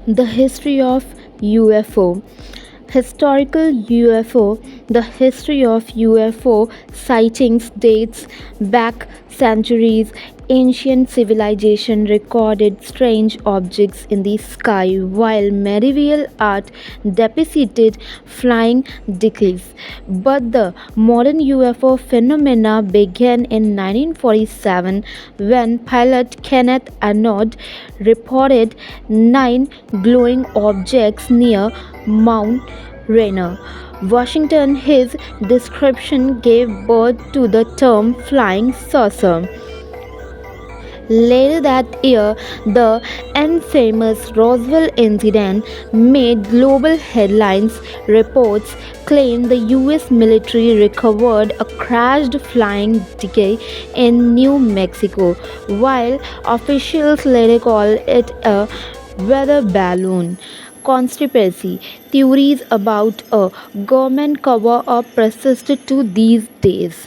The history of UFO. Historical UFO. The history of UFO sightings dates back centuries. Ancient civilization recorded strange objects in the sky, while medieval art depicted flying discs. But the modern UFO phenomena began in 1947 when pilot Kenneth Arnold reported nine glowing objects near Mount Rainier, Washington. His description gave birth to the term flying saucer. Later that year, the infamous Roswell incident made global headlines. Reports claimed the US military recovered a crashed flying disc in New Mexico, while officials later called it a weather balloon. Conspiracy theories about a government cover up persisted to these days.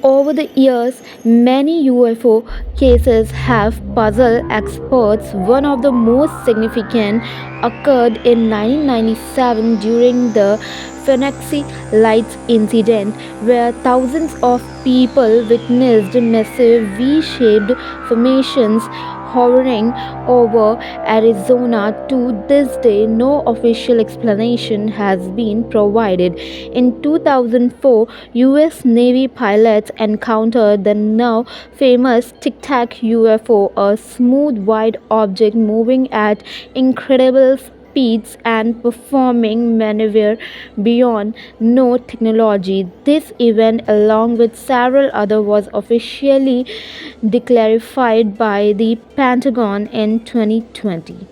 Over the years, many UFO cases have puzzled experts. One of the most significant occurred in 1997 during the Phoenix Lights incident, where thousands of people witnessed massive V shaped formations hovering over Arizona. To this day, no official explanation has been provided. In 2004, US Navy pilots encountered the now famous Tic Tac UFO, a smooth white object moving at incredible speeds and performing maneuver beyond no technology. This event, along with several others, was officially declared by the Pentagon in 2020.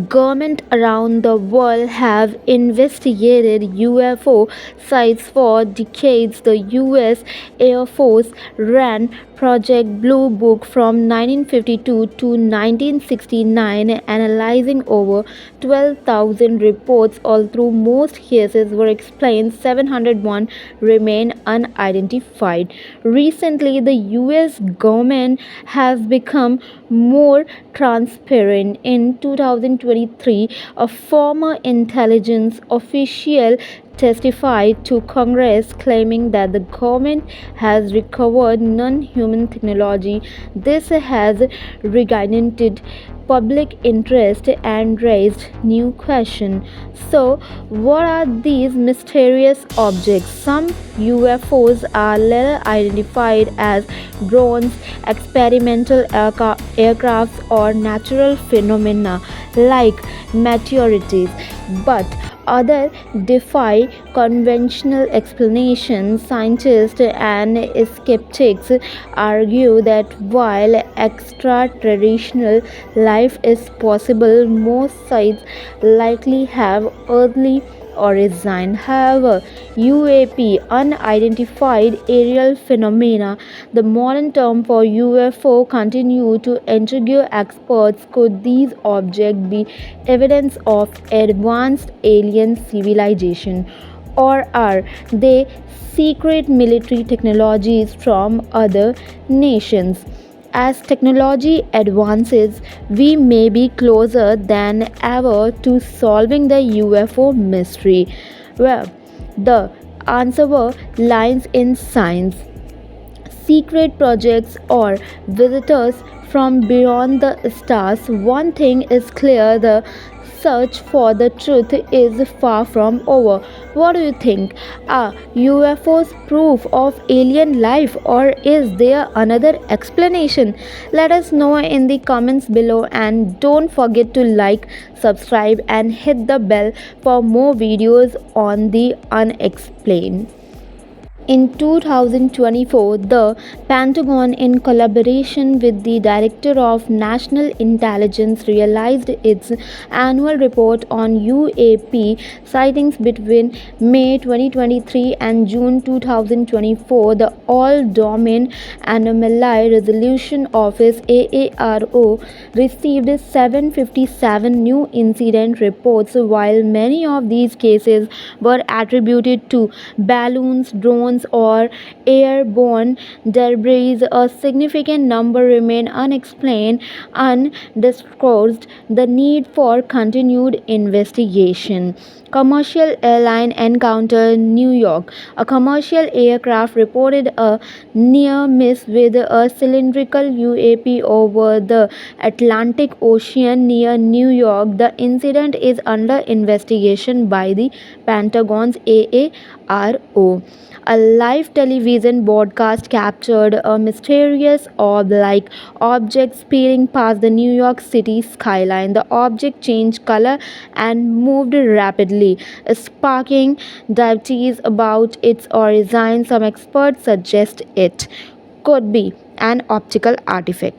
Governments around the world have investigated UFO sites for decades. The US Air Force ran Project Blue Book from 1952 to 1969, analyzing over 12,000 reports. Although most cases were explained, 701 remain unidentified. Recently, the US government has become more transparent. In 2023, a former intelligence official testified to Congress claiming that the government has recovered non human technology. This has reignited public interest and raised new questions. So, what are these mysterious objects? Some UFOs are later identified as drones, experimental aircrafts, or natural phenomena like meteorites, but others defy conventional explanations. Scientists and skeptics argue that while extra-terrestrial life is possible, most sites likely have earthly origin. However, UAP, unidentified aerial phenomena, the modern term for UFO, continue to intrigue experts. Could these objects be evidence of advanced alien civilization, or are they secret military technologies from other nations? As technology advances, we may be closer than ever to solving the UFO mystery. Well, the answer lies in science, secret projects, or visitors from beyond the stars. One thing is clear: the search for the truth is far from over. What do you think? Are UFOs proof of alien life, or is there another explanation? Let us know in the comments below, and don't forget to like, subscribe, and hit the bell for more videos on the unexplained. In 2024, the Pentagon, in collaboration with the Director of National Intelligence, released its annual report on UAP sightings between May 2023 and June 2024. The All Domain Anomaly Resolution Office (AARO) received 757 new incident reports. While many of these cases were attributed to balloons, drones, planes or airborne debris. A significant number remain unexplained, undisclosed. The need for continued investigation. Commercial airline encounter New York. A commercial aircraft reported a near miss with a cylindrical UAP over the Atlantic Ocean near New York. The incident is under investigation by the Pentagon's AARO. A live television broadcast captured a mysterious orb-like object speeding past the New York City skyline. The object changed color and moved rapidly, sparking debates about its origin. Some experts suggest it could be an optical artifact.